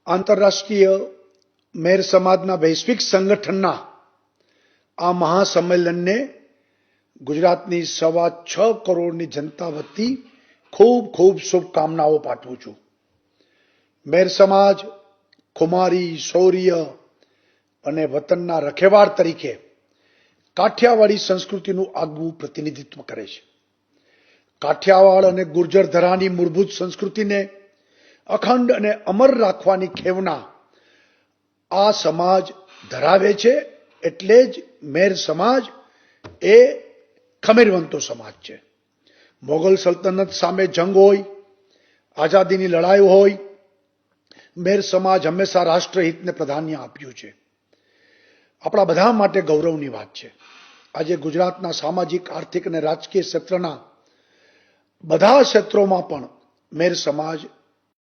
આંતરરાષ્ટ્રીય મેર સમાજના વૈશ્વિક સંગઠનના આ મહાસંમેલનને ગુજરાતની 6.25 કરોડની જનતા વતી ખૂબ ખૂબ શુભકામનાઓ પાઠવું છું। મેર સમાજ ખુમારી, શૌર્ય અને વતનના રખેવાળ તરીકે કાઠિયાવાડી સંસ્કૃતિનું આગવું પ્રતિનિધિત્વ કરે છે। કાઠિયાવાડ અને ગુર્જર ધરાની મૂળભૂત સંસ્કૃતિને અખંડ અને અમર રાખવાની ખેવના આ સમાજ ધરાવે છે। એટલે જ મેર સમાજ એ ખમીરવંતો સમાજ છે। મોગલ સલ્તનત સામે જંગ હોય, આઝાદીની લડાઈ હોય, મેર સમાજ હંમેશા રાષ્ટ્રહિતને પ્રાધાન્ય આપ્યું છે। આપણા બધા માટે ગૌરવની વાત છે, આજે ગુજરાતના સામાજિક, આર્થિક અને રાજકીય ક્ષેત્રના બધા ક્ષેત્રોમાં પણ મેર સમાજ